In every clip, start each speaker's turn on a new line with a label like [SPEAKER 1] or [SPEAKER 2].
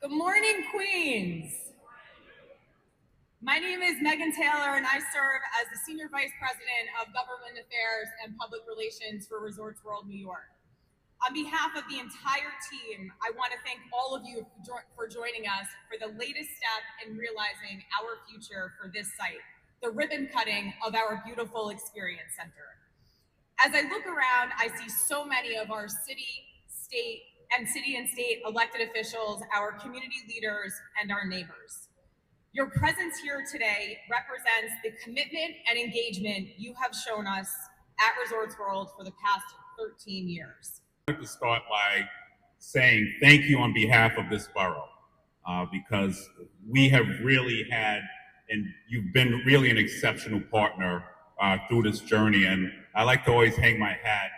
[SPEAKER 1] Good morning, Queens. My name is Megan Taylor, and I serve as the Senior Vice President of Government Affairs and Public Relations for Resorts World New York. On behalf of the entire team, I want to thank all of you for joining us for the latest step in realizing our future for this site, the ribbon cutting of our beautiful Experience Center. As I look around, I see so many of our city and state elected officials, our community leaders, and our neighbors. Your presence here today represents the commitment and engagement you have shown us at Resorts World for the past 13 years.
[SPEAKER 2] I'd like to start by saying thank you on behalf of this borough, because we have really had, and you've been really an exceptional partner through this journey. And I like to always hang my hat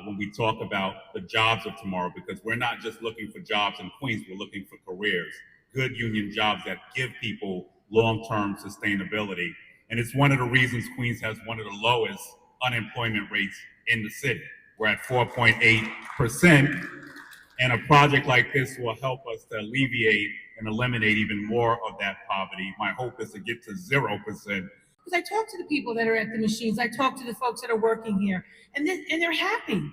[SPEAKER 2] when we talk about the jobs of tomorrow, because we're not just looking for jobs in Queens, we're looking for careers, good union jobs that give people long-term sustainability. And it's one of the reasons Queens has one of the lowest unemployment rates in the city. We're at 4.8%, and a project like this will help us to alleviate and eliminate even more of that poverty. My hope is to get to 0%.
[SPEAKER 3] Because I talk to the people that are at the machines, I talk to the folks that are working here, and they're happy.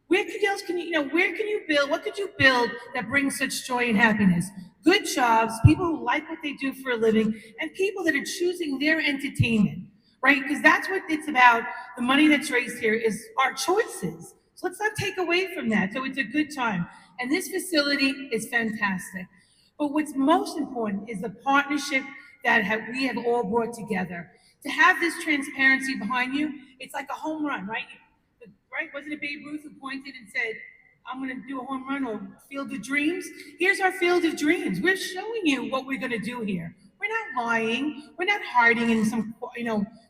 [SPEAKER 3] Where else can where can you build? What could you build that brings such joy and happiness? Good jobs, people who like what they do for a living, and people that are choosing their entertainment, right? Because that's what it's about. The money that's raised here is our choices. So let's not take away from that. So it's a good time. And this facility is fantastic. But what's most important is the partnership that we have all brought together. To have this transparency behind you, it's like a home run, right? Right? Wasn't it Babe Ruth who pointed and said, I'm going to do a home run or Field of Dreams? Here's our Field of Dreams. We're showing you what we're going to do here. We're not lying. We're not hiding in some,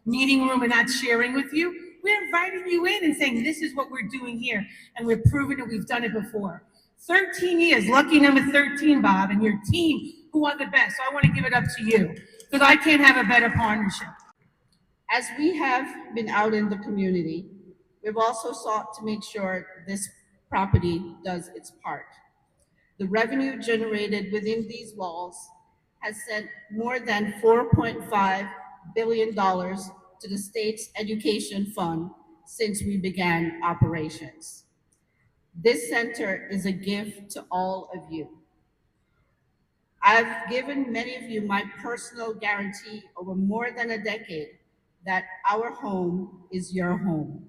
[SPEAKER 3] meeting room and not sharing with you. We're inviting you in and saying, this is what we're doing here. And we're proving that we've done it before. 13 years, lucky number 13, Bob, and your team, who are the best. So I want to give it up to you, because I can't have a better partnership.
[SPEAKER 4] As we have been out in the community, we've also sought to make sure this property does its part. The revenue generated within these walls has sent more than $4.5 billion to the state's education fund since we began operations. This center is a gift to all of you. I've given many of you my personal guarantee over more than a decade that our home is your home.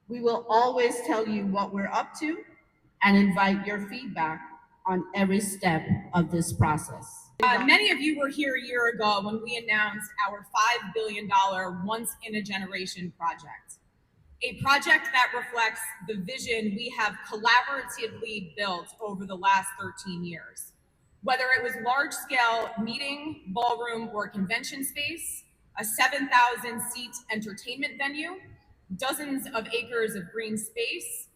[SPEAKER 4] We will always tell you what we're up to and invite your feedback on every step of this process.
[SPEAKER 1] Many of you were here a year ago when we announced our $5 billion once-in-a-generation project. A project that reflects the vision we have collaboratively built over the last 13 years. Whether it was large-scale meeting, ballroom, or convention space, a 7,000-seat entertainment venue, dozens of acres of green space,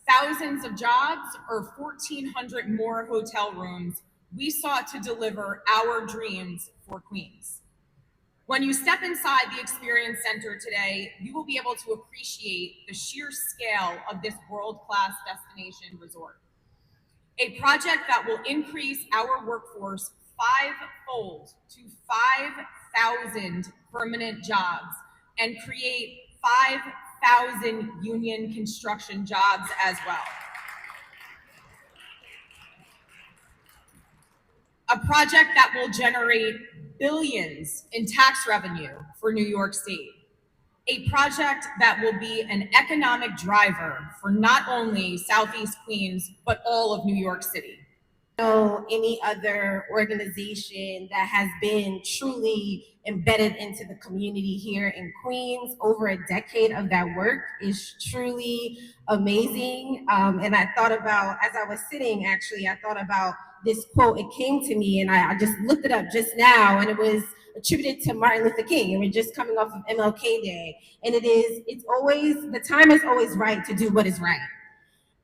[SPEAKER 1] thousands of jobs, or 1,400 more hotel rooms, we sought to deliver our dreams for Queens. When you step inside the Experience Center today, you will be able to appreciate the sheer scale of this world-class destination resort. A project that will increase our workforce fivefold to 5,000 permanent jobs and create 5,000 union construction jobs as well. A project that will generate billions in tax revenue for New York State. A project that will be an economic driver for not only Southeast Queens, but all of New York City.
[SPEAKER 5] Any other organization that has been truly embedded into the community here in Queens. Over a decade of that work is truly amazing. And I thought about, as I was sitting, actually, I thought about this quote. It came to me, and I just looked it up just now, and it was attributed to Martin Luther King, and we're just coming off of MLK Day. And the time is always right to do what is right.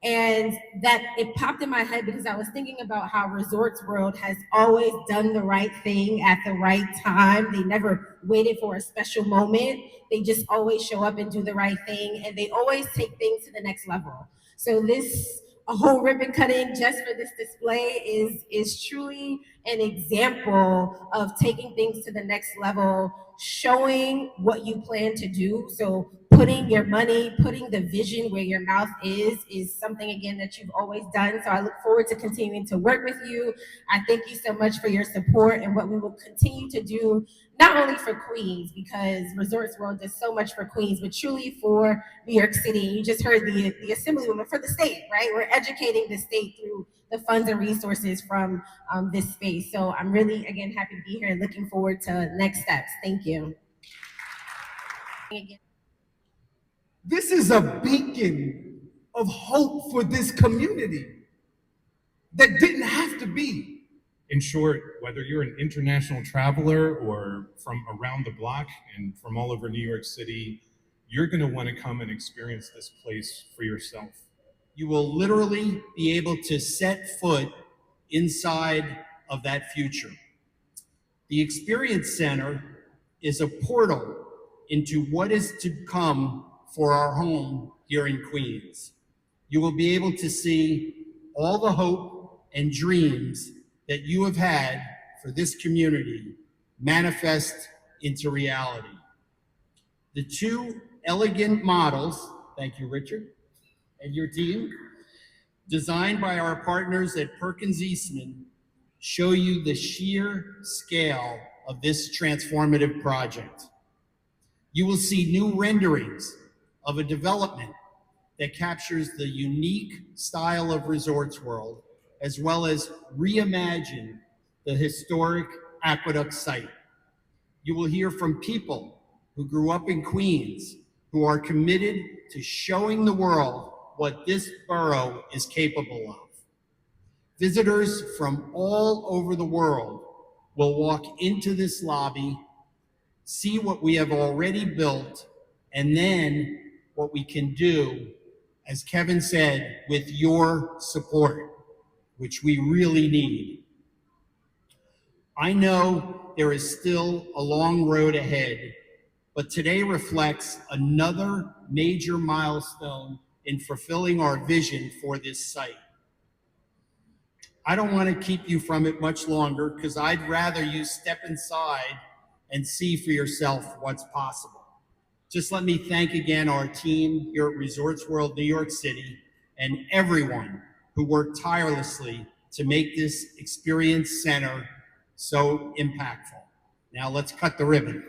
[SPEAKER 5] And that it popped in my head because I was thinking about how Resorts World has always done the right thing at the right time. They never waited for a special moment. They just always show up and do the right thing, and they always take things to the next level. So this a whole ribbon cutting just for this display is truly an example of taking things to the next level, showing what you plan to do. So putting your money, putting the vision where your mouth is something again that you've always done. So I look forward to continuing to work with you. I thank you so much for your support and what we will continue to do, not only for Queens, because Resorts World does so much for Queens, but truly for New York City. You just heard the Assemblywoman for the state, right? We're educating the state through the funds and resources from this space. So I'm really, again, happy to be here and looking forward to next steps. Thank you.
[SPEAKER 6] This is a beacon of hope for this community that didn't have to be.
[SPEAKER 7] In short, whether you're an international traveler or from around the block and from all over New York City, you're going to want to come and experience this place for yourself.
[SPEAKER 8] You will literally be able to set foot inside of that future. The Experience Center is a portal into what is to come for our home here in Queens. You will be able to see all the hope and dreams that you have had for this community manifest into reality. The two elegant models, thank you, Richard, and your team, designed by our partners at Perkins Eastman, show you the sheer scale of this transformative project. You will see new renderings of a development that captures the unique style of Resorts World, as well as reimagine the historic Aqueduct site. You will hear from people who grew up in Queens, who are committed to showing the world what this borough is capable of. Visitors from all over the world will walk into this lobby, see what we have already built, and then what we can do, as Kevin said, with your support, which we really need. I know there is still a long road ahead, but today reflects another major milestone in fulfilling our vision for this site. I don't want to keep you from it much longer because I'd rather you step inside and see for yourself what's possible. Just let me thank again our team here at Resorts World New York City and everyone who worked tirelessly to make this Experience Center so impactful. Now let's cut the ribbon.